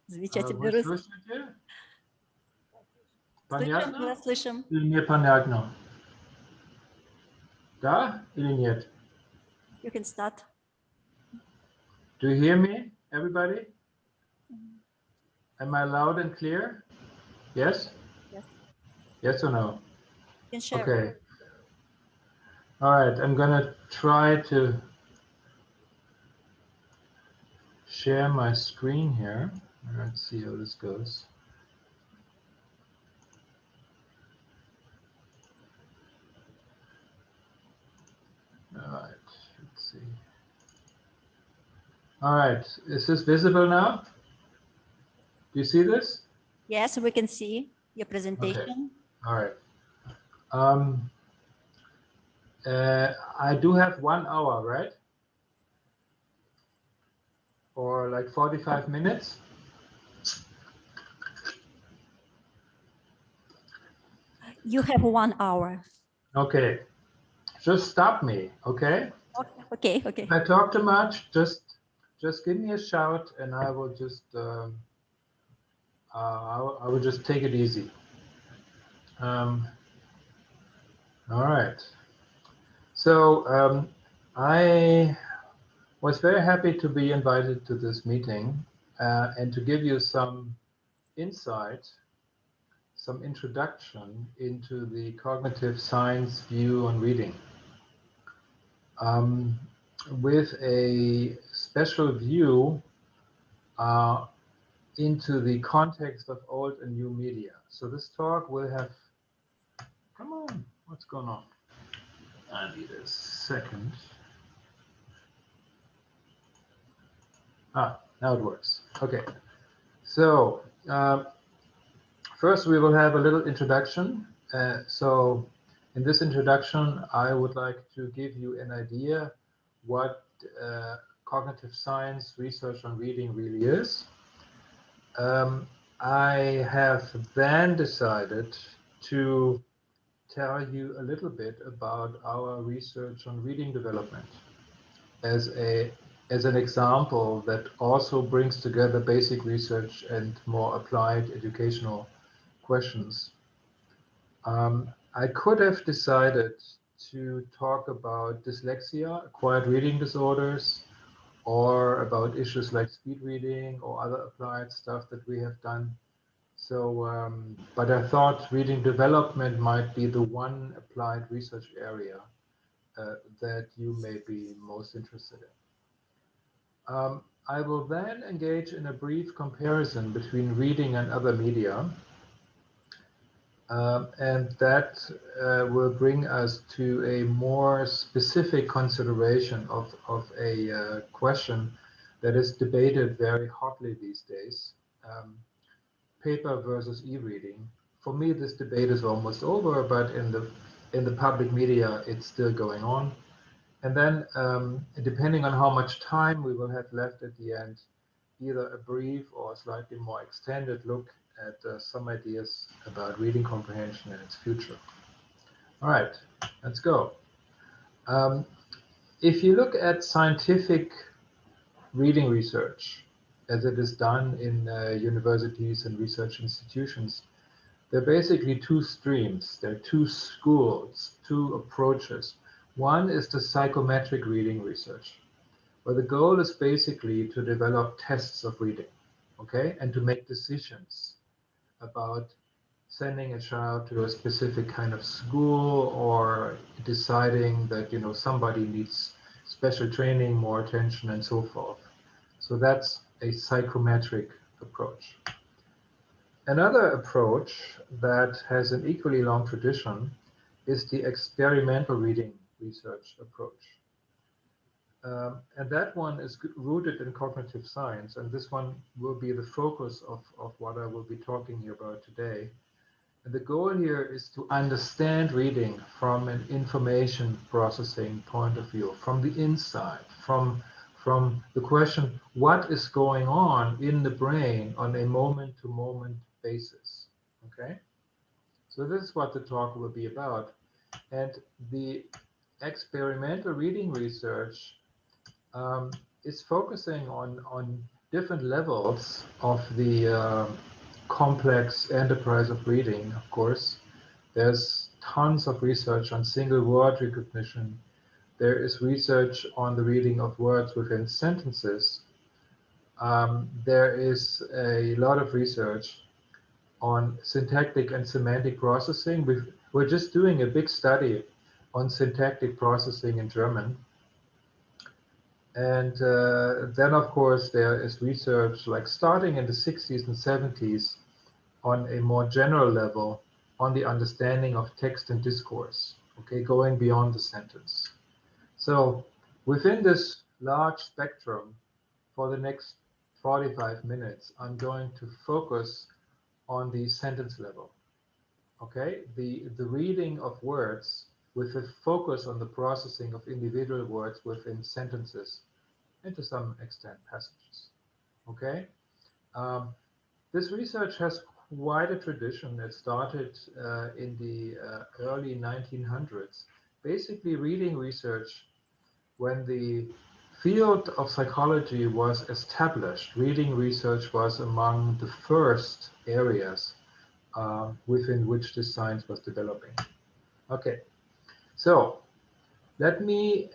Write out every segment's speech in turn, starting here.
Замечательный Вы русский. слышите? Слышим, Понятно? мы вас слышим. Или непонятно? Да или нет? You can start. Do you hear me, everybody? Am I loud and clear? Yes? Yes. Yes or no? You can share. Okay. All right, I'm gonna try to share my screen here. Let's see how this goes. All right, let's see. All right, is this visible now? Do you see this? Yes, we can see your presentation. Okay. All right. I do have 1 hour, right? Or like 45 minutes? You have 1 hour. Okay. Just stop me, okay? Okay, okay. If I talk too much, just give me a shout, and I will just I will just take it easy. All right. So I was very happy to be invited to this meeting and to give you some insight, some introduction into the cognitive science view on reading. With a special view into the context of old and new media. So this talk will have, come on, what's going on? I need a second. Now it works. Okay. So first we will have a little introduction. So in this introduction, I would like to give you an idea what cognitive science research on reading really is. I have then decided to tell you a little bit about our research on reading development as an example that also brings together basic research and more applied educational questions. I could have decided to talk about dyslexia, acquired reading disorders, or about issues like speed reading or other applied stuff that we have done. So, but I thought reading development might be the one applied research area that you may be most interested in. I will then engage in a brief comparison between reading and other media. And that will bring us to a more specific consideration of a question that is debated very hotly these days, paper versus e-reading. For me, this debate is almost over, but in the public media, it's still going on. And then, depending on how much time we will have left at the end, either a brief or a slightly more extended look at some ideas about reading comprehension and its future. All right, let's go. If you look at scientific reading research, as it is done in universities and research institutions, there are basically two streams. There are two schools, two approaches. One is the psychometric reading research, where the goal is basically to develop tests of reading, okay, and to make decisions about sending a child to a specific kind of school or deciding that somebody needs special training, more attention, and so forth. So that's a psychometric approach. Another approach that has an equally long tradition is the experimental reading research approach. And that one is rooted in cognitive science, and this one will be the focus of what I will be talking here about today. And the goal here is to understand reading from an information processing point of view, from the inside, from the question, what is going on in the brain on a moment-to-moment basis, okay? So this is what the talk will be about. And the experimental reading research is focusing on different levels of the complex enterprise of reading, of course. There's tons of research on single word recognition. There is research on the reading of words within sentences. There is a lot of research on syntactic and semantic processing. We're just doing a big study on syntactic processing in German. And then, of course, there is research like starting in the 60s and 70s on a more general level on the understanding of text and discourse, okay, going beyond the sentence. So within this large spectrum, for the next 45 minutes, I'm going to focus on the sentence level, okay? The reading of words with a focus on the processing of individual words within sentences and to some extent passages, okay? This research has quite a tradition. It started in the early 1900s, basically reading research when the field of psychology was established. Reading research was among the first areas within which this science was developing. Okay, so let me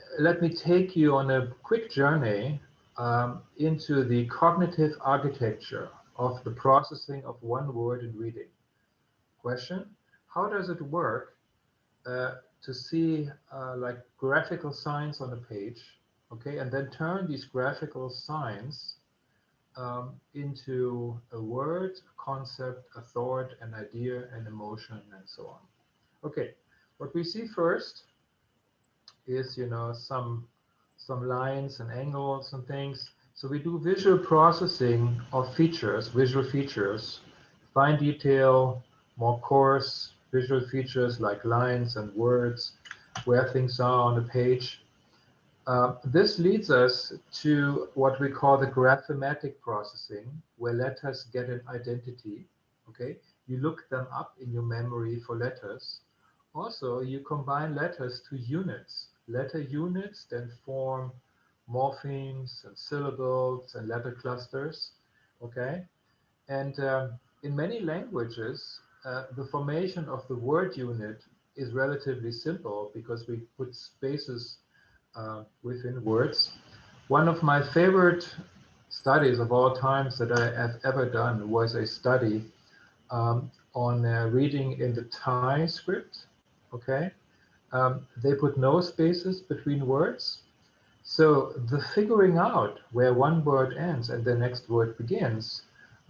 take you on a quick journey into the cognitive architecture of the processing of one word in reading. Question: how does it work to see like graphical signs on a page, okay, and then turn these graphical signs into a word, a concept, a thought, an idea, an emotion, and so on. Okay, what we see first is, you know, some lines and angles and things. So we do visual processing of features, visual features, fine detail, more coarse visual features like lines and words, where things are on the page. This leads us to what we call the graphematic processing, where letters get an identity. Okay, you look them up in your memory for letters. Also, you combine letters to units. Letter units then form morphemes and syllables and letter clusters. Okay, and in many languages, the formation of the word unit is relatively simple because we put spaces within words. One of my favorite studies of all times that I have ever done was a study on reading in the Thai script. Okay, they put no spaces between words. So the figuring out where one word ends and the next word begins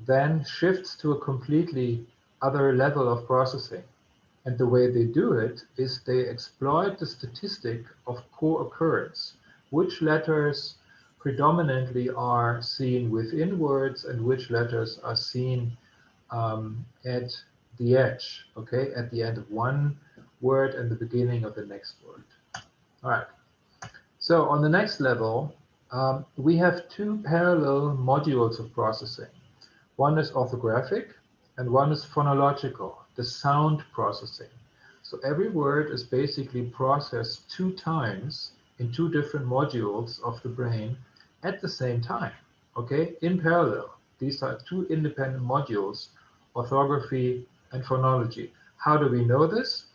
then shifts to a completely other level of processing. And the way they do it is they exploit the statistic of co-occurrence, which letters predominantly are seen within words and which letters are seen at the edge, okay, at the end of one word and the beginning of the next word. All right. So on the next level, we have two parallel modules of processing. One is orthographic and one is phonological, the sound processing. So every word is basically processed 2 times in 2 different modules of the brain at the same time, okay, in parallel. These are 2 independent modules, orthography and phonology. How do we know this?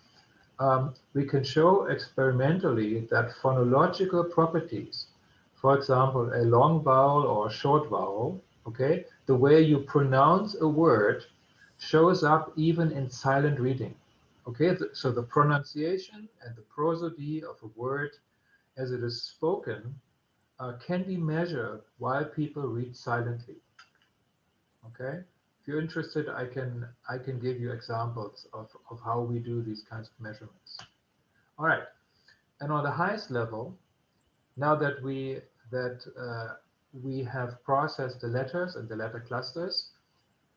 We can show experimentally that phonological properties, for example, a long vowel or a short vowel, okay, the way you pronounce a word shows up even in silent reading. Okay, so the pronunciation and the prosody of a word as it is spoken can be measured while people read silently. Okay, if you're interested, I can give you examples of how we do these kinds of measurements. All right, and on the highest level, now that we have processed the letters and the letter clusters,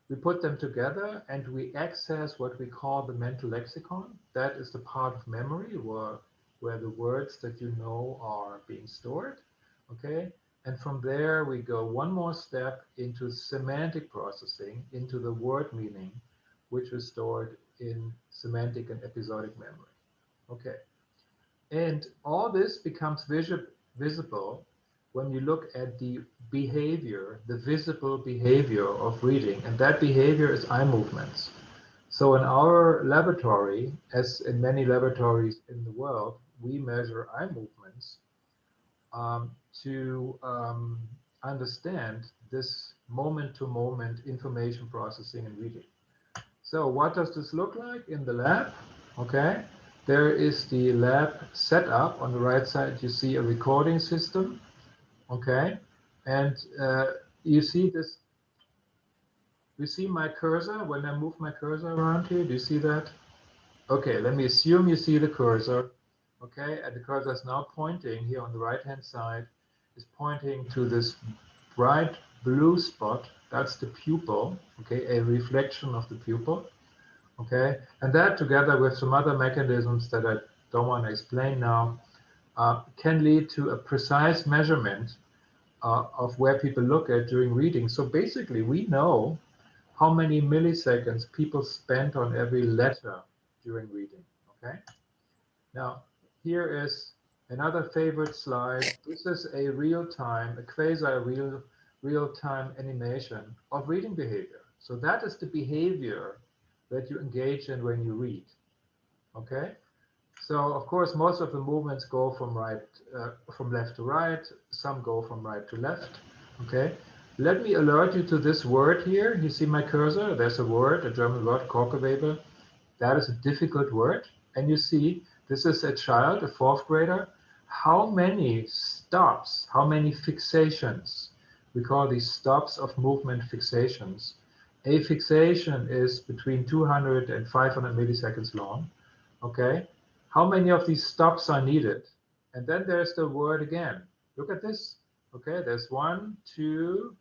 we put them together and we access what we call the mental lexicon. That is the part of memory where the words that you know are being stored. Okay, and from there we go one more step into semantic processing, into the word meaning, which is stored in semantic and episodic memory. Okay. And all this becomes visible when you look at the behavior, the visible behavior of reading, and that behavior is eye movements. So in our laboratory, as in many laboratories in the world, we measure eye movements to understand this moment-to-moment information processing and reading. So what does this look like in the lab? Okay, there is the lab setup. On the right side, you see a recording system. Okay, and you see this. You see my cursor when I move my cursor around here. Do you see that? Okay, let me assume you see the cursor. Okay, and the cursor is now pointing here on the right-hand side. Is pointing to this bright blue spot. That's the pupil. Okay, a reflection of the pupil. Okay, and that together with some other mechanisms that I don't want to explain now can lead to a precise measurement of where people look at during reading. So basically, we know how many milliseconds people spent on every letter during reading. Okay, now here is another favorite slide. This is a real-time, a quasi-real-time animation of reading behavior. So that is the behavior that you engage in when you read. Okay, so of course most of the movements go from left to right. Some go from right to left. Okay, let me alert you to this word here. You see my cursor? There's a word, a German word, Korkewebe. That is a difficult word. And you see, this is a child, a fourth grader. How many stops? How many fixations? We call these stops of movement fixations. A fixation is between 200 and 500 milliseconds long. Okay, how many of these stops are needed? And then there's the word again. Look at this. Okay, there's 1, 2,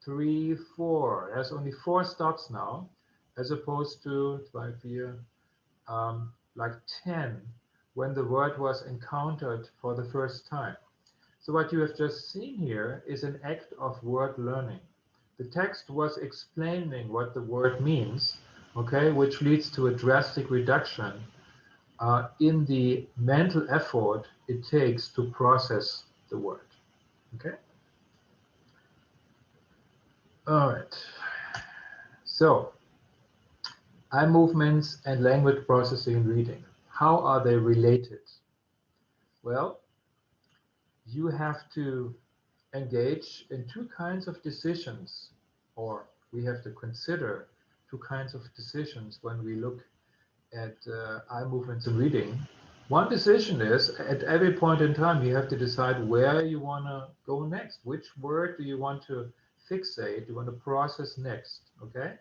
3, 4. There's only 4 stops now, as opposed to like 10 when the word was encountered for the first time. So what you have just seen here is an act of word learning. The text was explaining what the word means, okay, which leads to a drastic reduction in the mental effort it takes to process the word. Okay. All right. So, eye movements and language processing and reading. How are they related? Well, you have to engage in 2 kinds of decisions, or we have to consider 2 kinds of decisions when we look at eye movements and reading. One decision is, at every point in time, you have to decide where you want to go next. Which word do you want to fixate, you want to process next, okay?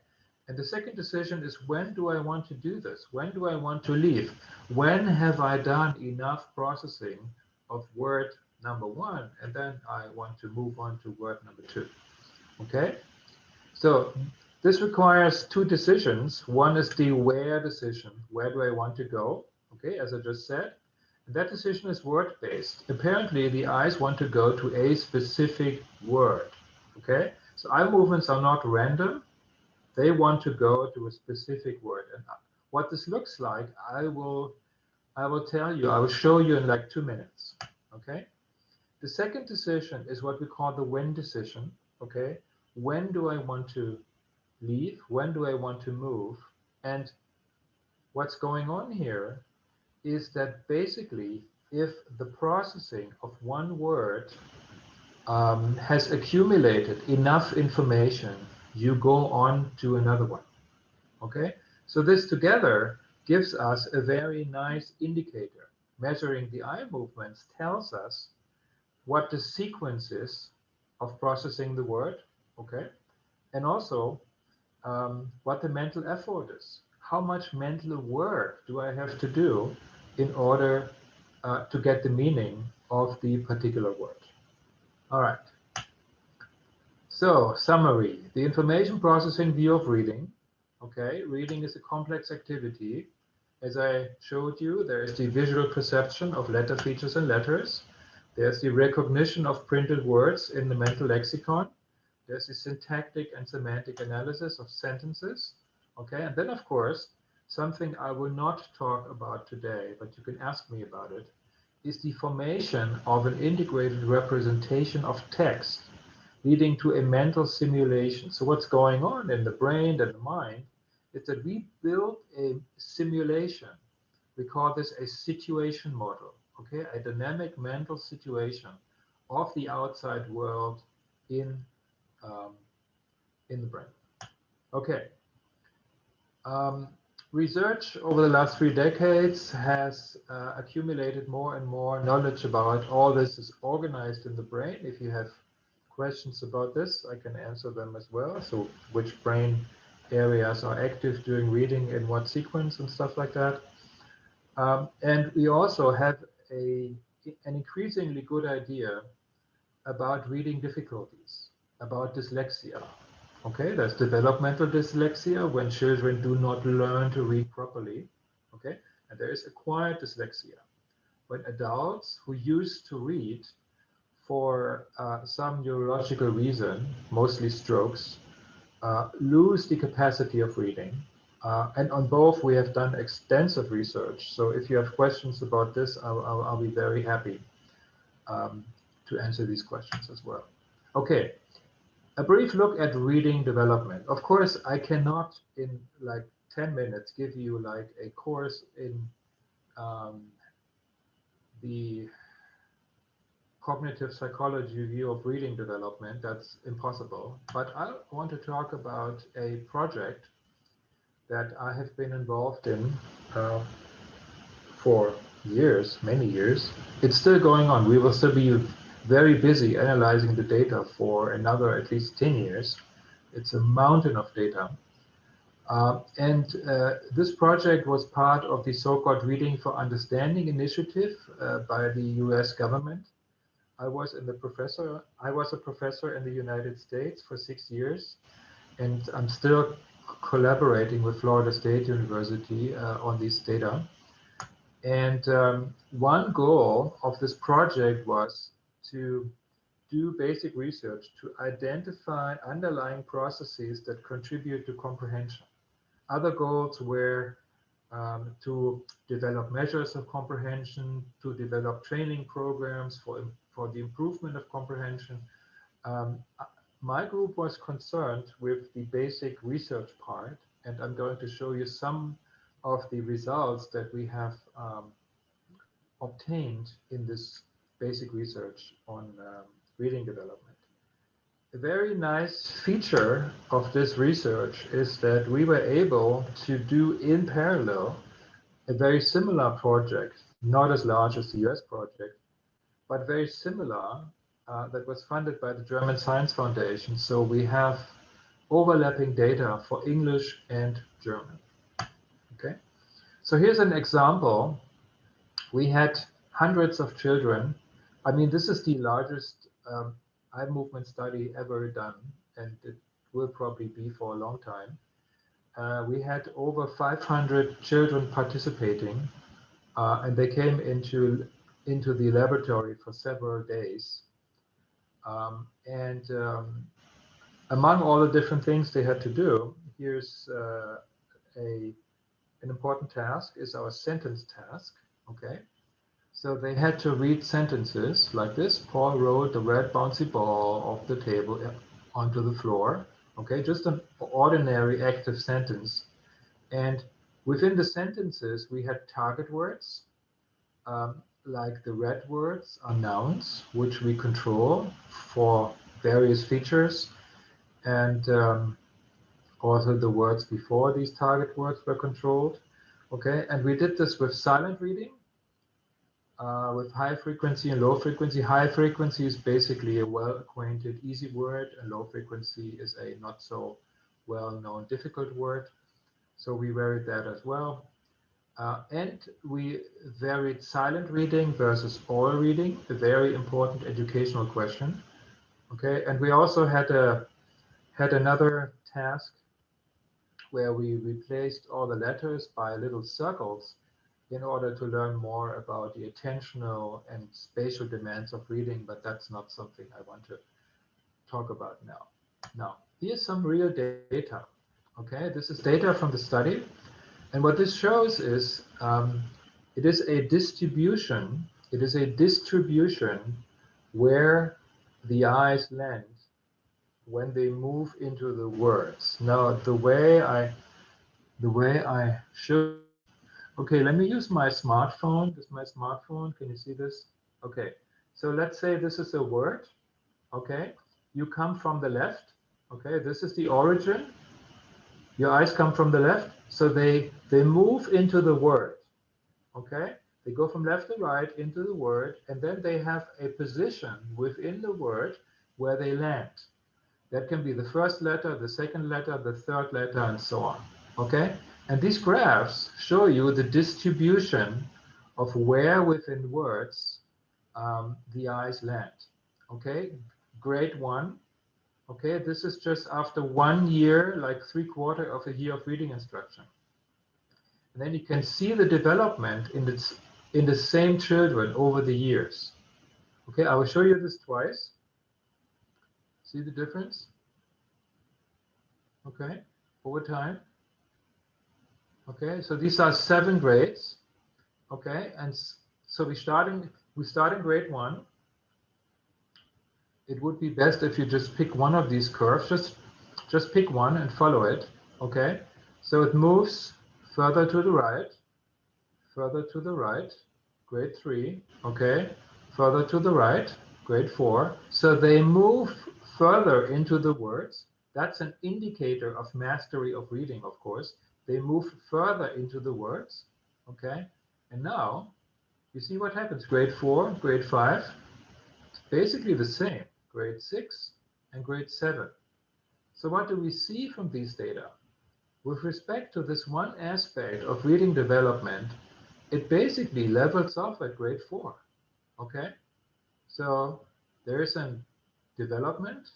And the second decision is, when do I want to do this? When do I want to leave? When have I done enough processing of word number 1, and then I want to move on to word number 2, okay? So this requires 2 decisions. One is the where decision. Where do I want to go? Okay, as I just said. And that decision is word-based. Apparently, the eyes want to go to a specific word. Okay, so eye movements are not random. They want to go to a specific word. And what this looks like, I will tell you. I will show you in like 2 minutes. Okay. The second decision is what we call the when decision. Okay. When do I want to leave? When do I want to move? And what's going on here is that basically, if the processing of one word has accumulated enough information, you go on to another one. Okay? So this together gives us a very nice indicator. Measuring the eye movements tells us what the sequence is of processing the word, okay? And also what the mental effort is. How much mental work do I have to do in order to get the meaning of the particular word? All right. So, summary. The information processing view of reading. Okay, reading is a complex activity. As I showed you, there is the visual perception of letter features and letters. There's the recognition of printed words in the mental lexicon. There's the syntactic and semantic analysis of sentences. Okay, and then of course, something I will not talk about today, but you can ask me about it, is the formation of an integrated representation of text, leading to a mental simulation. So what's going on in the brain and the mind is that we build a simulation. We call this a situation model, okay? A dynamic mental situation of the outside world in the brain. Okay. Research over the last 3 decades has accumulated more and more knowledge about all this is organized in the brain. If you have questions about this, I can answer them as well. So which brain areas are active during reading in what sequence and stuff like that. And we also have an increasingly good idea about reading difficulties, about dyslexia. Okay, there's developmental dyslexia when children do not learn to read properly. Okay, and there is acquired dyslexia when adults who used to read for some neurological reason, mostly strokes, lose the capacity of reading. And on both, we have done extensive research. So if you have questions about this, I'll be very happy to answer these questions as well. Okay. A brief look at reading development. Of course, I cannot in like 10 minutes give you like a course in the cognitive psychology view of reading development. That's impossible. But I want to talk about a project that I have been involved in for years, many years. It's still going on. We will still be very busy analyzing the data for another at least 10 years. It's a mountain of data. This project was part of the so-called Reading for Understanding initiative by the US government. I was a professor in the United States for 6 years, and I'm still collaborating with Florida State University on these data. And one goal of this project was to do basic research to identify underlying processes that contribute to comprehension. Other goals were to develop measures of comprehension, to develop training programs for the improvement of comprehension. My group was concerned with the basic research part, and I'm going to show you some of the results that we have obtained in this basic research on reading development. A very nice feature of this research is that we were able to do in parallel a very similar project, not as large as the US project, but very similar, that was funded by the German Science Foundation. So we have overlapping data for English and German. Okay, so here's an example. We had hundreds of children. I mean, this is the largest eye movement study ever done, and it will probably be for a long time. We had over 500 children participating, and they came into the laboratory for several days. Among all the different things they had to do, here's an important task is our sentence task. Okay, so they had to read sentences like this: Paul rolled the red bouncy ball off the table onto the floor. Okay, just an ordinary active sentence. And within the sentences, we had target words, like the red words are nouns, which we control for various features. And also the words before these target words were controlled. Okay, and we did this with silent reading, with high frequency and low frequency. High frequency is basically a well-acquainted easy word, and low frequency is a not so well-known difficult word. So we varied that as well. And we varied silent reading versus oral reading, a very important educational question. Okay, and we also had another task where we replaced all the letters by little circles in order to learn more about the attentional and spatial demands of reading, but that's not something I want to talk about now. Now, here's some real data. Okay, this is data from the study. And what this shows is it is a distribution It is a distribution where the eyes land when they move into the words. Now, the way I show. Okay, let me use my smartphone. This is my smartphone. Can you see this? Okay, so let's say this is a word. Okay, you come from the left. Okay, this is the origin. Your eyes come from the left, so they move into the word. Okay, they go from left to right into the word, and then they have a position within the word where they land. That can be the first letter, the second letter, the third letter, and so on. Okay, and these graphs show you the distribution of where within words the eyes land. Okay, grade 1. Okay, this is just after 1 year, like 3/4 of a year of reading instruction. And then you can see the development in the same children over the years. Okay, I will show you this twice. See the difference? Okay, over time. Okay, so these are 7 grades. Okay, and so we start in grade 1. It would be best if you just pick one of these curves. Just pick one and follow it. Okay, so it moves further to the right, grade 3. Okay, further to the right, grade 4. So they move further into the words. That's an indicator of mastery of reading, of course. They move further into the words. Okay, and now you see what happens. Grade 4, grade 5, basically the same. Grade 6 and grade 7. So what do we see from these data? With respect to this one aspect of reading development, it basically levels off at grade 4. Okay, so there is a development,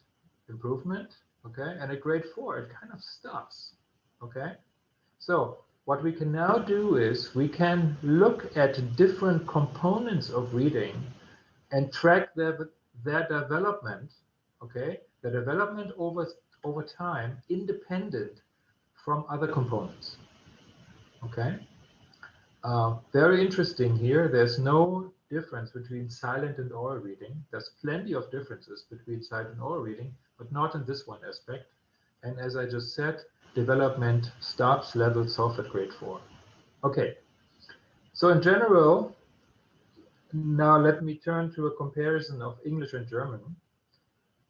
improvement. Okay, and at grade 4 it kind of stops. Okay, so what we can now do is we can look at different components of reading and track their development. Okay, the development over time, independent from other components. Okay, very interesting here. There's no difference between silent and oral reading. There's plenty of differences between silent and oral reading, but not in this one aspect. And as I just said, development stops, levels off at grade 4. Okay, so in general, now let me turn to a comparison of English and German.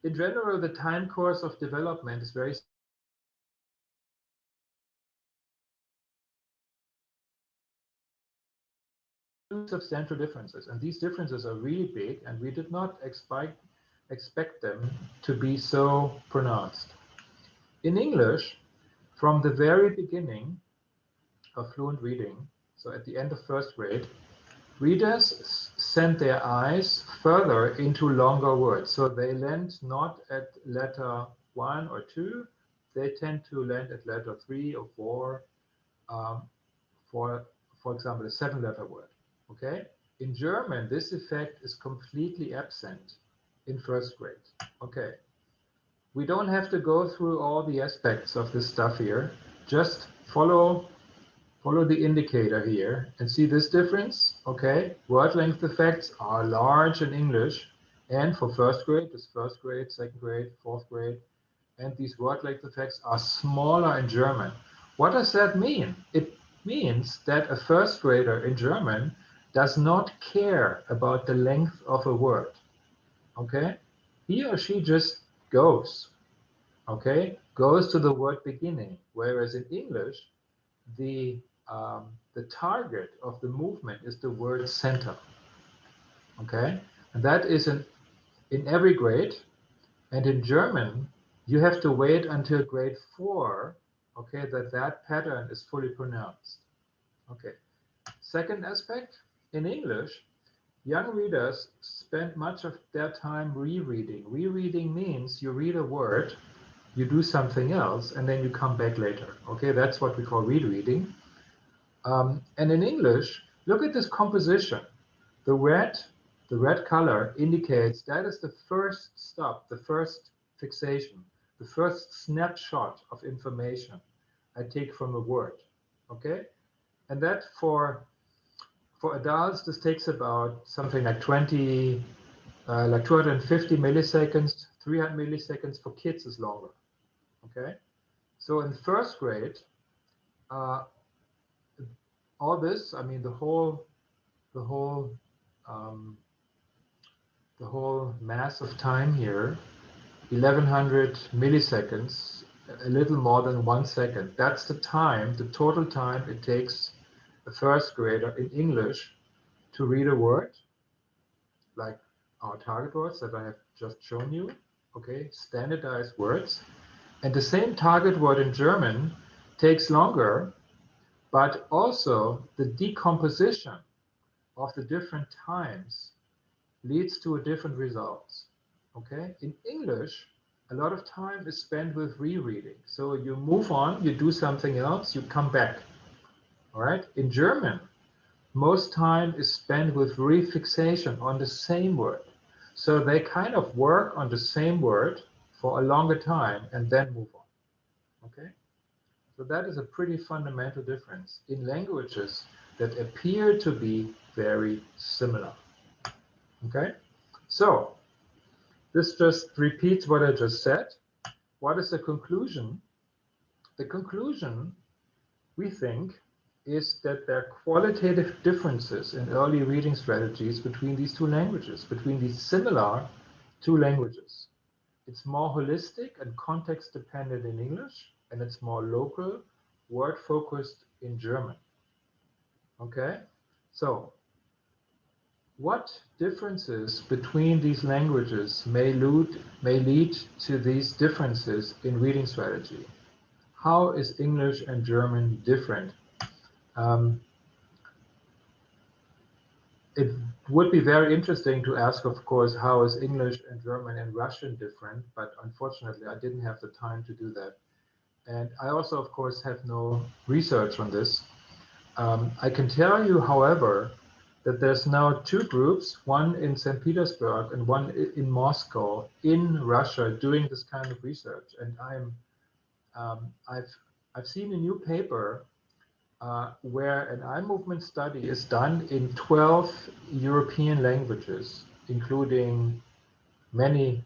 In general, the time course of development is very substantial differences, and these differences are really big, and we did not expect them to be so pronounced. In English, from the very beginning of fluent reading, so at the end of first grade, readers send their eyes further into longer words. So they land not at letter 1 or 2, they tend to land at letter 3 or 4, for example, a 7-letter word. Okay? In German, this effect is completely absent in first grade. Okay. We don't have to go through all the aspects of this stuff here. Just follow the indicator here and see this difference. Okay, word length effects are large in English, and for first grade, this first grade, second grade, fourth grade, and these word length effects are smaller in German. What does that mean? It means that a first grader in German does not care about the length of a word. Okay, he or she just goes. Okay, goes to the word beginning, whereas in English, the target of the movement is the word center. Okay, and that is in every grade. And in German, you have to wait until grade 4, okay, that pattern is fully pronounced. Okay. Second aspect, in English, young readers spend much of their time rereading. Rereading means you read a word, you do something else, and then you come back later. Okay, that's what we call rereading. And in English, look at this composition. The red color indicates that is the first stop, the first fixation, the first snapshot of information I take from a word. Okay, and that for For adults, this takes about something like 250 milliseconds, 300 milliseconds. For kids is longer. Okay, so in first grade, all this, I mean, the whole mass of time here, 1100 milliseconds, a little more than 1 second. That's the time, the total time it takes a first grader in English to read a word, like our target words that I have just shown you, okay, standardized words. And the same target word in German takes longer, but also the decomposition of the different times leads to a different results. Okay, in English, a lot of time is spent with rereading. So you move on, you do something else, you come back. All right, in German, most time is spent with refixation on the same word. So they kind of work on the same word for a longer time and then move on. Okay, so that is a pretty fundamental difference in languages that appear to be very similar. Okay, so this just repeats what I just said. What is the conclusion? The conclusion, we think, is that there are qualitative differences in early reading strategies between these two languages, between these similar two languages. It's more holistic and context dependent in English, and it's more local, word focused in German. Okay, so what differences between these languages may lead to these differences in reading strategy? How is English and German different? It would be very interesting to ask, of course, how is English and German and Russian different, but unfortunately I didn't have the time to do that. And I also, of course, have no research on this. I can tell you, however, that there's now two groups, one in St. Petersburg and one in Moscow, in Russia, doing this kind of research. And I've seen a new paper where an eye movement study is done in 12 European languages, including many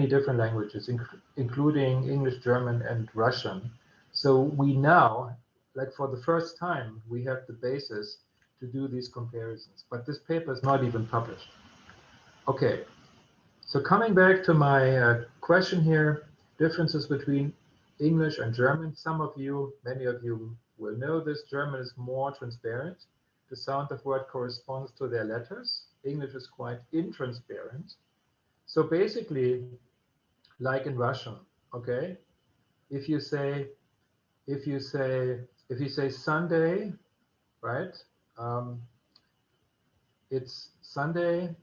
different languages, including English, German, and Russian. So we now, like for the first time, we have the basis to do these comparisons. But this paper is not even published. Okay, so coming back to my question here, differences between English and German. Some of you, many of you will know this. German is more transparent. The sound of word corresponds to their letters. English is quite intransparent. So basically, like in Russian, okay, if you say Sunday, right? It's Sunday.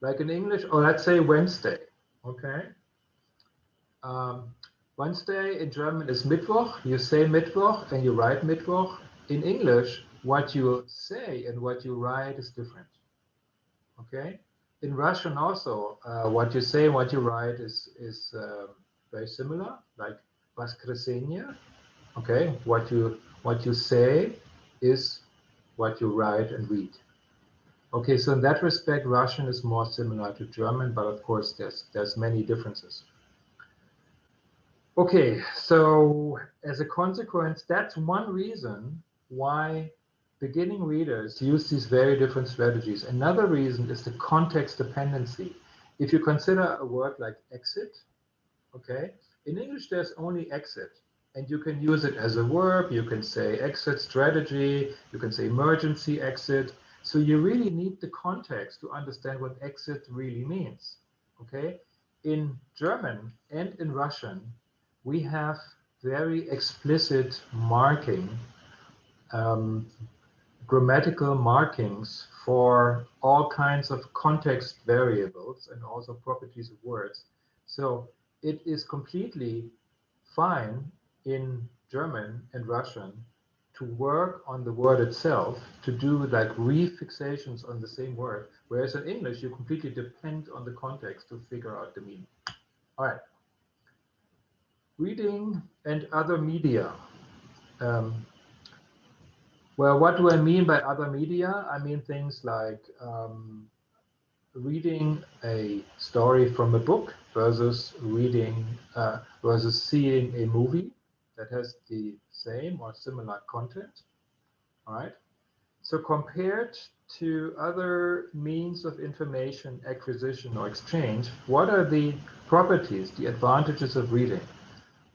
Like in English, or let's say Wednesday, okay? Wednesday in German is Mittwoch. You say Mittwoch and you write Mittwoch. In English, what you say and what you write is different, okay? In Russian also, what you say and what you write is very similar, like Воскресенье, okay? What you say is what you write and read. Okay, so in that respect, Russian is more similar to German, but of course there's many differences. Okay, so as a consequence, that's one reason why beginning readers use these very different strategies. Another reason is the context dependency. If you consider a word like exit, okay, in English there's only exit, and you can use it as a verb. You can say exit strategy, you can say emergency exit. So you really need the context to understand what exit really means, okay? In German and in Russian, we have very explicit marking, grammatical markings for all kinds of context variables and also properties of words. So it is completely fine in German and Russian to work on the word itself, to do like refixations on the same word, whereas in English, you completely depend on the context to figure out the meaning. All right. Reading and other media. Well, what do I mean by other media? I mean things like reading a story from a book versus versus seeing a movie that has the same or similar content. All right. So compared to other means of information acquisition or exchange, what are the properties, the advantages of reading?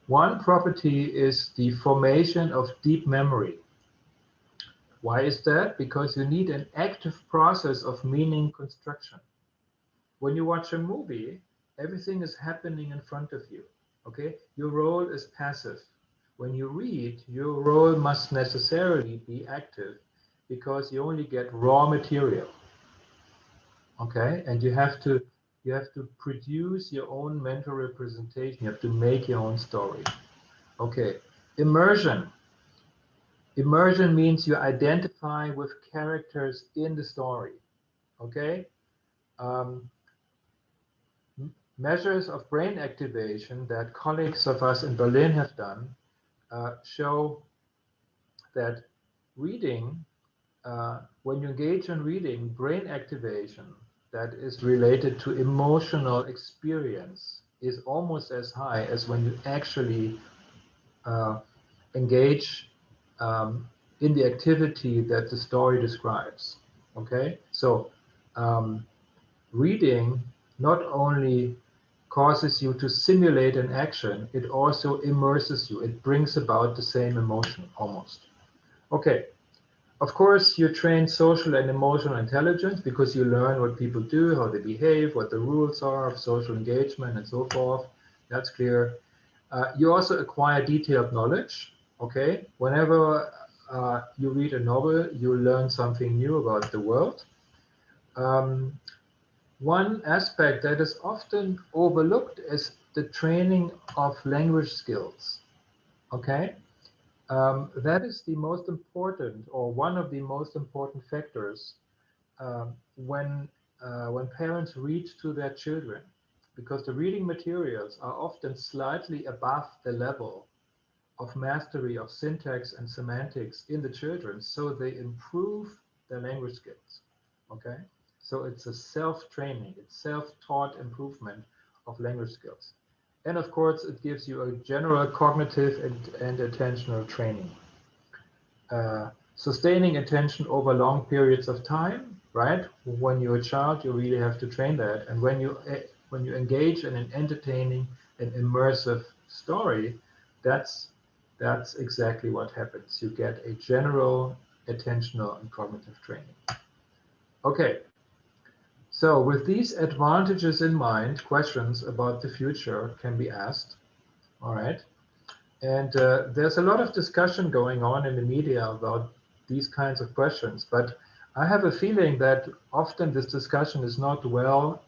One property is the formation of deep memory. Why is that? Because you need an active process of meaning construction. When you watch a movie, everything is happening in front of you. Okay? Your role is passive. When you read, your role must necessarily be active because you only get raw material. Okay? And you have to produce your own mental representation. You have to make your own story. Okay. Immersion. Immersion means you identify with characters in the story. Okay? Measures of brain activation that colleagues of us in Berlin have done show that reading, when you engage in reading, brain activation that is related to emotional experience is almost as high as when you actually engage in the activity that the story describes. Okay, so reading not only causes you to simulate an action, it also immerses you. It brings about the same emotion almost. Okay, of course, you train social and emotional intelligence because you learn what people do, how they behave, what the rules are of social engagement and so forth. That's clear. You also acquire detailed knowledge. Okay, whenever you read a novel, you learn something new about the world. One aspect that is often overlooked is the training of language skills. Okay, that is the most important, or one of the most important factors when parents read to their children, because the reading materials are often slightly above the level of mastery of syntax and semantics in the children, so they improve their language skills. Okay, so it's a self-training, it's self-taught improvement of language skills. And of course, it gives you a general cognitive and attentional training. Sustaining attention over long periods of time, right? When you're a child, you really have to train that. And when you engage in an entertaining and immersive story, that's exactly what happens. You get a general attentional and cognitive training. Okay. So with these advantages in mind, questions about the future can be asked. All right. And there's a lot of discussion going on in the media about these kinds of questions, but I have a feeling that often this discussion is not well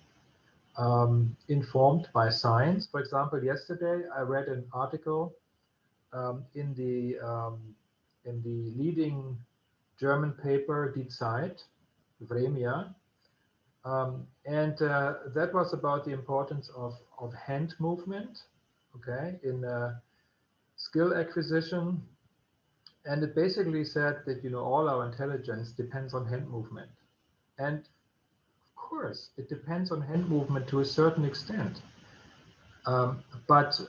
informed by science. For example, yesterday I read an article in the leading German paper Die Zeit, Vremya, and that was about the importance of hand movement, okay, in skill acquisition. And it basically said that, you know, all our intelligence depends on hand movement. And of course, it depends on hand movement to a certain extent. But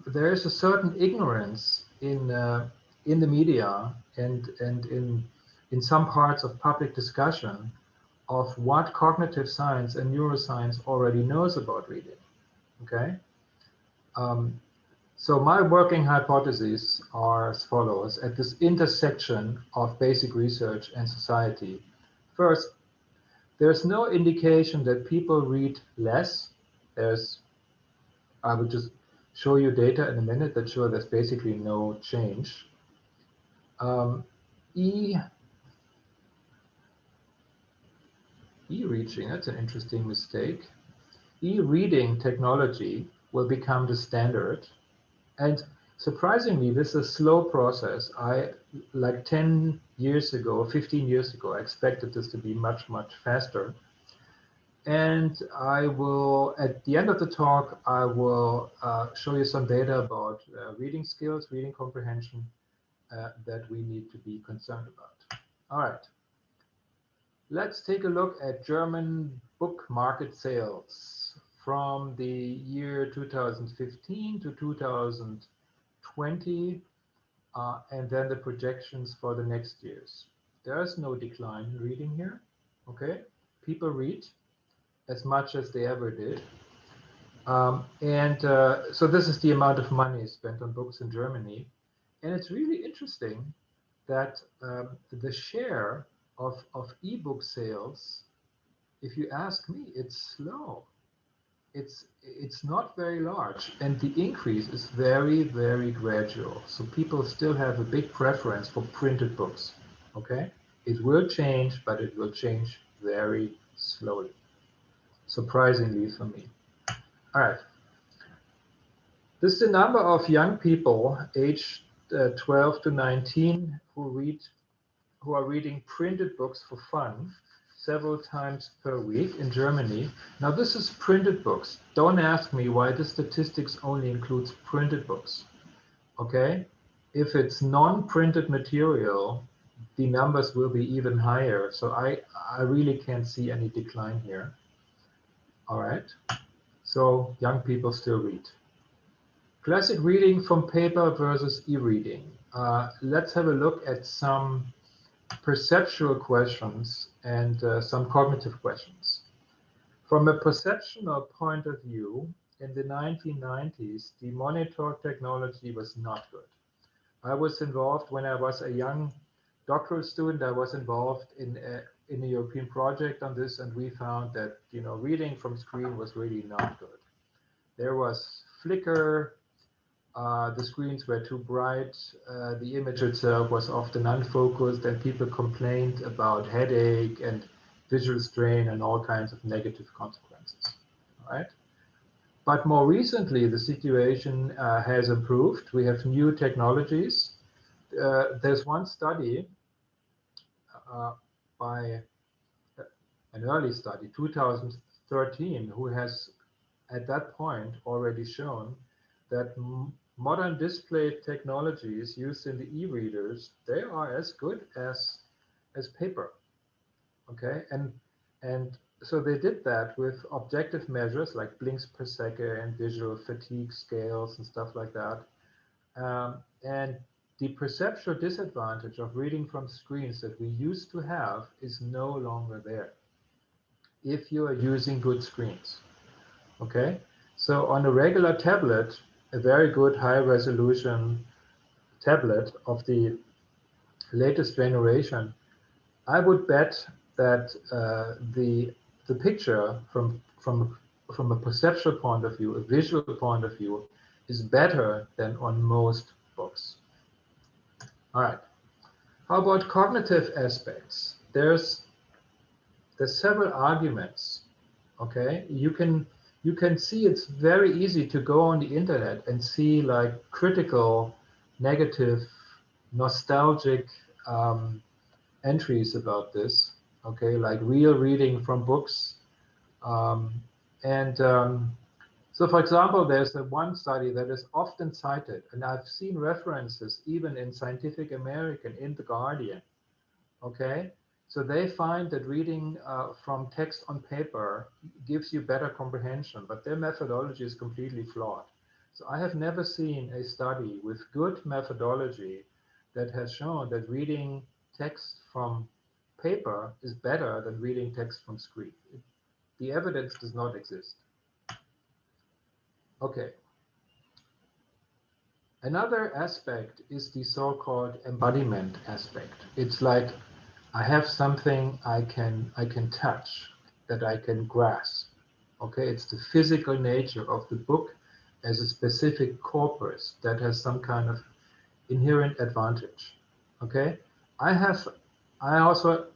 there is a certain ignorance in the media and in some parts of public discussion of what cognitive science and neuroscience already knows about reading. Okay. So my working hypotheses are as follows: at this intersection of basic research and society. First, there's no indication that people read less. I will just show you data in a minute that show there's basically no change. E-reaching, that's an interesting mistake. E-reading technology will become the standard. And surprisingly, this is a slow process. Like 10 years ago, 15 years ago, I expected this to be much, much faster. And I will, at the end of the talk, I will show you some data about reading skills, reading comprehension that we need to be concerned about. All right. Let's take a look at German book market sales from the year 2015 to 2020, and then the projections for the next years. There's no decline in reading here, okay? People read as much as they ever did. So this is the amount of money spent on books in Germany. And it's really interesting that the share of ebook sales, if you ask me, it's slow. It's not very large, and the increase is very, very gradual. So people still have a big preference for printed books. Okay, it will change, but it will change very slowly, surprisingly for me. All right. This is the number of young people aged 12 to 19 who are reading printed books for fun several times per week in Germany. Now this is printed books. Don't ask me why the statistics only includes printed books. Okay? If it's non-printed material, the numbers will be even higher. So I really can't see any decline here. All right. So young people still read. Classic reading from paper versus e-reading. Let's have a look at some perceptual questions and some cognitive questions. From a perceptual point of view, in the 1990s, the monitor technology was not good. I was involved when I was a young doctoral student. I was involved in a European project on this, and we found that reading from screen was really not good. There was flicker. The screens were too bright, the image itself was often unfocused, and people complained about headache and visual strain and all kinds of negative consequences. All right? But more recently, the situation has improved. We have new technologies. There's one study by an early study, 2013, who has at that point already shown that modern display technologies used in the e-readers, they are as good as paper. Okay, and so they did that with objective measures like blinks per second, visual fatigue scales, and stuff like that. And the perceptual disadvantage of reading from screens that we used to have is no longer there if you are using good screens. Okay, so on a regular tablet, a very good high resolution tablet of the latest generation, I would bet that the picture from a perceptual point of view, a visual point of view, is better than on most books. All right. How about cognitive aspects? There's several arguments. Okay, you can see it's very easy to go on the internet and see like critical, negative, nostalgic entries about this. Okay, like real reading from books. So for example, there's one study that is often cited, and I've seen references even in Scientific American, in The Guardian. Okay, so they find that reading from text on paper gives you better comprehension, but their methodology is completely flawed. So I have never seen a study with good methodology that has shown that reading text from paper is better than reading text from screen. The evidence does not exist. Okay. Another aspect is the so-called embodiment aspect. It's like I have something I can touch, that I can grasp. Okay, it's the physical nature of the book as a specific corpus that has some kind of inherent advantage. Okay, I also,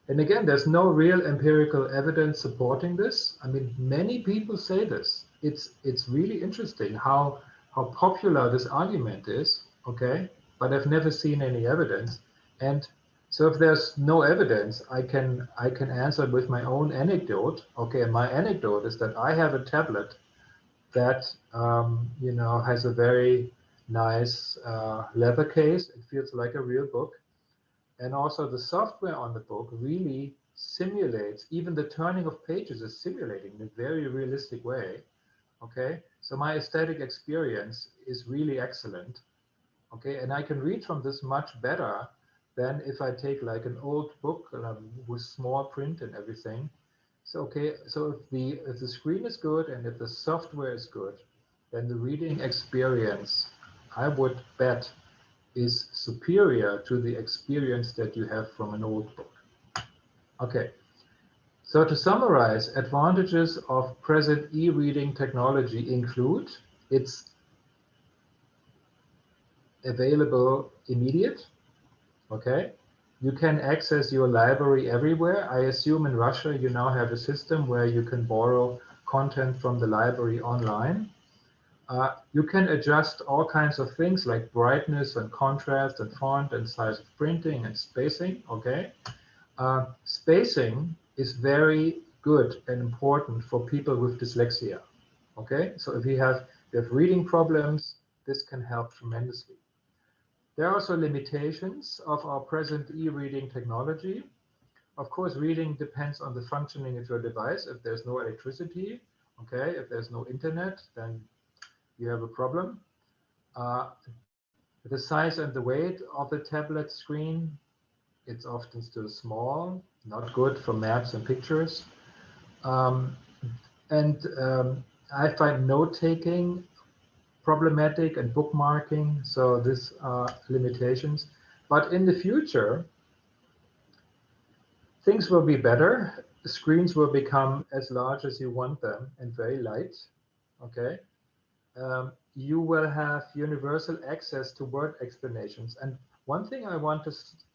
and again, there's no real empirical evidence supporting this. I mean, many people say this. It's really interesting how popular this argument is. Okay, but I've never seen any evidence. And so if there's no evidence, I can answer with my own anecdote. Okay, and my anecdote is that I have a tablet that has a very nice leather case. It feels like a real book, And also the software on the book really simulates, even the turning of pages is simulating in a very realistic way. Okay, so my aesthetic experience is really excellent. Okay, and I can read from this much better than if I take like an old book with small print and everything. So okay, so if the screen is good and if the software is good, then the reading experience, I would bet, is superior to the experience that you have from an old book. Okay, so to summarize, advantages of present e-reading technology include it's available immediate. Okay, you can access your library everywhere. I assume in Russia you now have a system where you can borrow content from the library online. You can adjust all kinds of things like brightness and contrast and font and size of printing and spacing. Okay, spacing is very good and important for people with dyslexia. Okay, so if you have reading problems, this can help tremendously. There are also limitations of our present e-reading technology. Of course, reading depends on the functioning of your device. If there's no electricity, okay, if there's no internet, then you have a problem. The size and the weight of the tablet screen, it's often still small, not good for maps and pictures. I find note-taking problematic and bookmarking, so these are limitations. But in the future, things will be better. The screens will become as large as you want them and very light, okay? You will have universal access to word explanations. And one thing I want to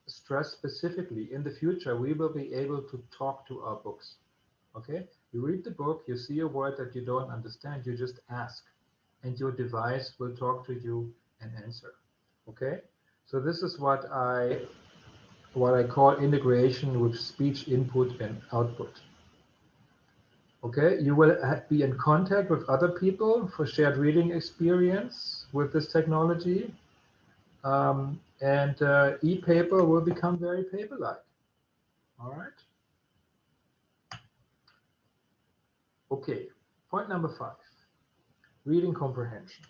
stress specifically, in the future, we will be able to talk to our books, okay? You read the book, you see a word that you don't understand, you just ask, and your device will talk to you and answer, okay? So this is what I call integration with speech input and output. Okay, you will be in contact with other people for shared reading experience with this technology. E-paper will become very paper-like. All right. Okay, point number 5, reading comprehension.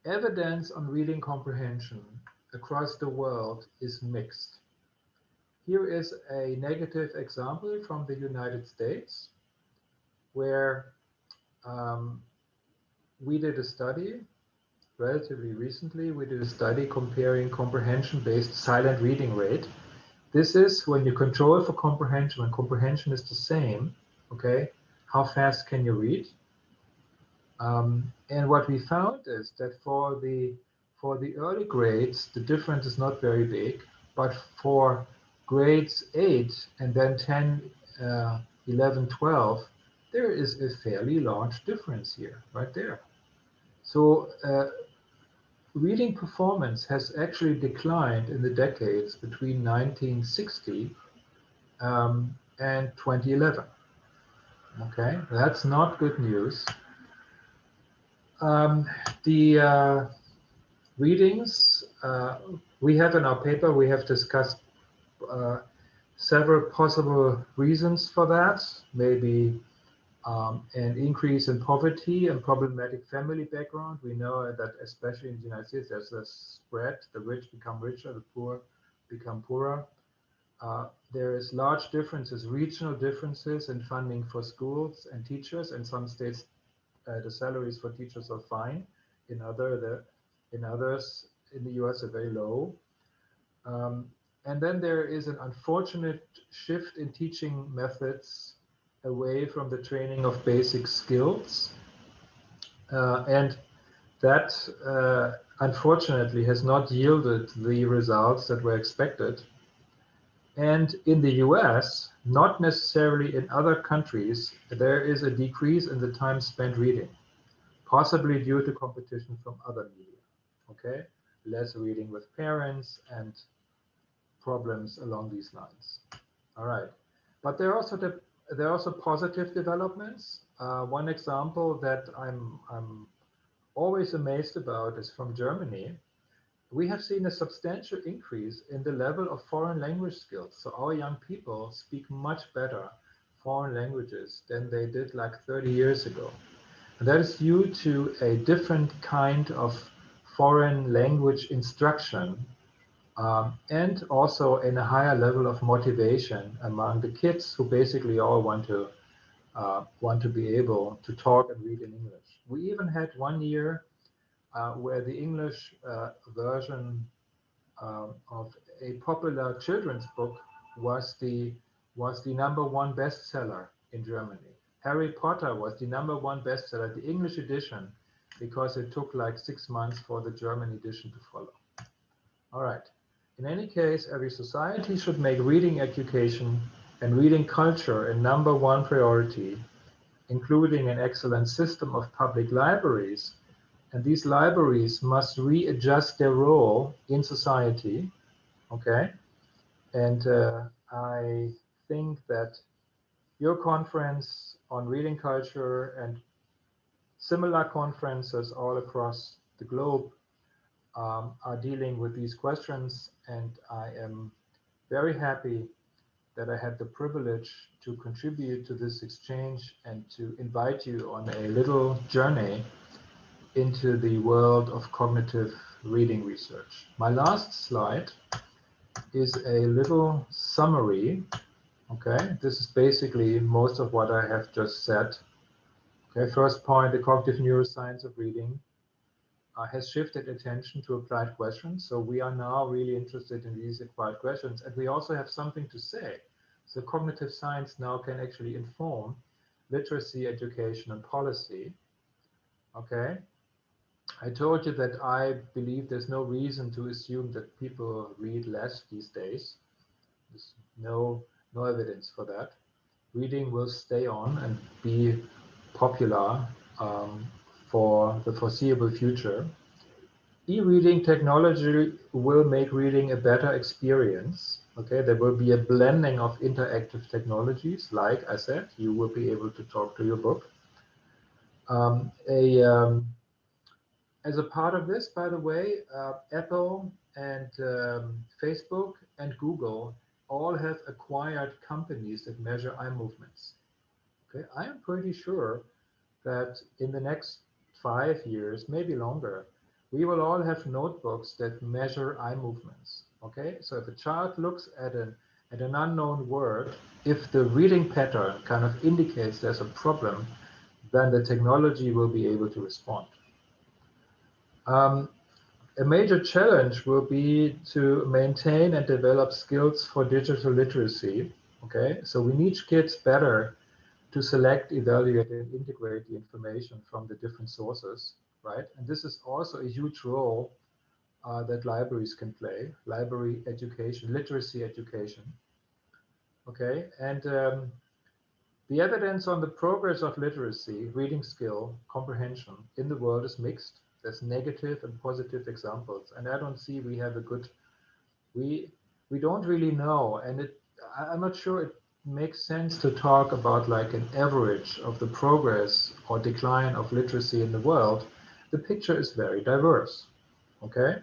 Evidence on reading comprehension across the world is mixed. Here is a negative example from the United States, where we did a study relatively recently. We did a study comparing comprehension-based silent reading rate. This is when you control for comprehension, when comprehension is the same, okay, how fast can you read? And what we found is that for the early grades, the difference is not very big, but for grades 8 and then 10, 11, 12, there is a fairly large difference here, right there. So reading performance has actually declined in the decades between 1960 and 2011. Okay, that's not good news. The readings we have in our paper, we have discussed several possible reasons for that. Maybe an increase in poverty and problematic family background. We know that especially in the United States, there's a spread. The rich become richer, the poor become poorer. There is large differences, regional differences in funding for schools and teachers. In some states, the salaries for teachers are fine. In others, in the US, are very low. And then there is an unfortunate shift in teaching methods away from the training of basic skills. And that, unfortunately, has not yielded the results that were expected. And in the US, not necessarily in other countries, there is a decrease in the time spent reading, possibly due to competition from other media, okay? Less reading with parents and problems along these lines. All right, but there are also positive developments. One example that I'm always amazed about is from Germany. we have seen a substantial increase in the level of foreign language skills. So our young people speak much better foreign languages than they did like 30 years ago. And that is due to a different kind of foreign language instruction, and also in a higher level of motivation among the kids who basically all want to be able to talk and read in English. We even had 1 year where the English version of a popular children's book was the #1 bestseller in Germany. Harry Potter was the #1 bestseller, the English edition, because it took like 6 months for the German edition to follow. All right. In any case, every society should make reading education and reading culture a #1 priority, including an excellent system of public libraries. And these libraries must readjust their role in society. Okay. And I think that your conference on reading culture and similar conferences all across the globe are dealing with these questions. And I am very happy that I had the privilege to contribute to this exchange and to invite you on a little journey into the world of cognitive reading research. My last slide is a little summary. Okay, this is basically most of what I have just said. Okay, first point, the cognitive neuroscience of reading has shifted attention to applied questions. So we are now really interested in these applied questions, and we also have something to say. So cognitive science now can actually inform literacy, education, and policy. Okay, I told you that I believe there's no reason to assume that people read less these days. There's no evidence for that. Reading will stay on and be popular for the foreseeable future. E-reading technology will make reading a better experience. Okay, there will be a blending of interactive technologies. Like I said, you will be able to talk to your book. As a part of this, by the way, Apple and Facebook and Google all have acquired companies that measure eye movements. Okay, I am pretty sure that in the next 5 years, maybe longer, we will all have notebooks that measure eye movements. Okay, so if a child looks at an unknown word, if the reading pattern kind of indicates there's a problem, then the technology will be able to respond. A major challenge will be to maintain and develop skills for digital literacy. Okay, so we need kids better to select, evaluate, and integrate the information from the different sources, right? And this is also a huge role that libraries can play, library education, literacy education. Okay, and the evidence on the progress of literacy, reading skill, comprehension in the world is mixed. There's negative and positive examples, and I don't see we have a good, we don't really know, and I'm not sure it makes sense to talk about like an average of the progress or decline of literacy in the world. The picture is very diverse. Okay,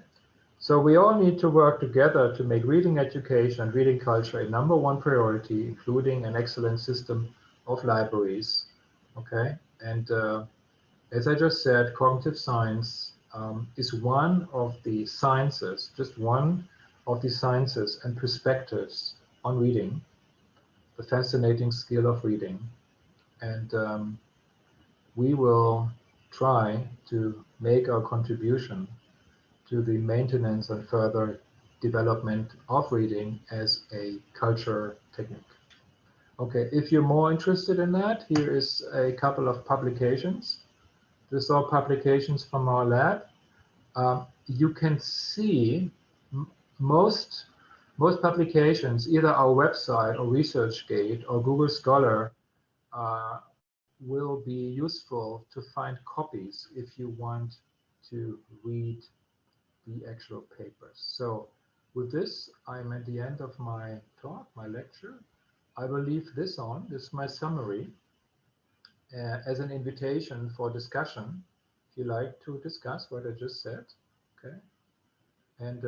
so we all need to work together to make reading education and reading culture a #1 priority, including an excellent system of libraries. Okay, and as I just said, cognitive science is one of the sciences, just one of the sciences and perspectives on reading, the fascinating skill of reading. And we will try to make our contribution to the maintenance and further development of reading as a culture technique. Okay, if you're more interested in that, here is a couple of publications. These are publications from our lab. You can see most publications, either our website or ResearchGate or Google Scholar, will be useful to find copies if you want to read the actual papers. So with this, I'm at the end of my talk, my lecture. I will leave this on. This is my summary as an invitation for discussion. If you like to discuss what I just said, okay. And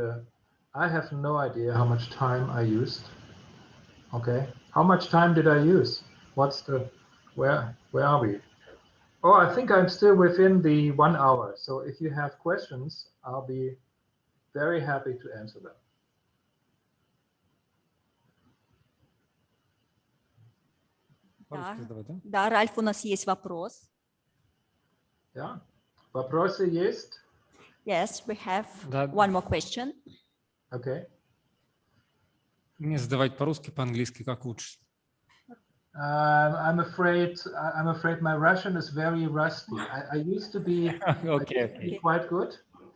I have no idea how much time I used. Okay, how much time did I use? What's the, where are we? Oh, I think I'm still within the 1 hour. So if you have questions, I'll be very happy to answer them. По-русски задавать, да? Да, Ральф, у нас есть вопрос. Yeah, вопросы есть? Yes, we have Да. one more question. Okay. Мне задавать по-русски, по-английски, как лучше? I'm afraid my Russian is very rusty. I used to be, Окей. quite good.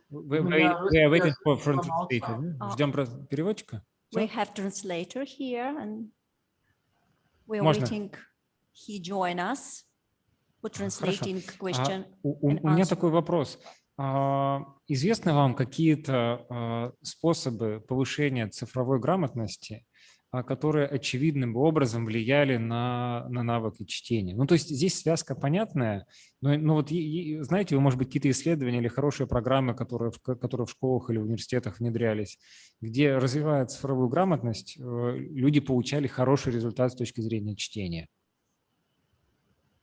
We У меня are waiting русский for язык translator. помолчал. Да? Ждем переводчика? We Всё? have translator here, and we're Можно. waiting he join us for translating question У and меня answer. такой вопрос. Известны вам какие-то способы повышения цифровой грамотности, которые очевидным образом влияли на навыки чтения? Ну, то есть здесь связка понятная, но вот знаете, вы, может быть, какие-то исследования или хорошие программы, которые в школах или университетах внедрялись, где, развивая цифровую грамотность, люди получали хороший результат с точки зрения чтения?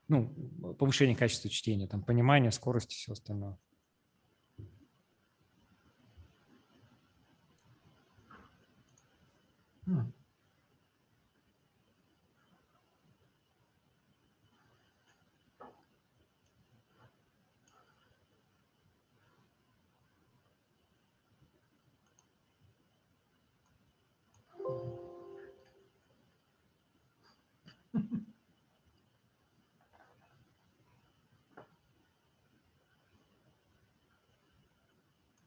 Ну, повышение качества чтения, там, понимание, скорость и все остальное.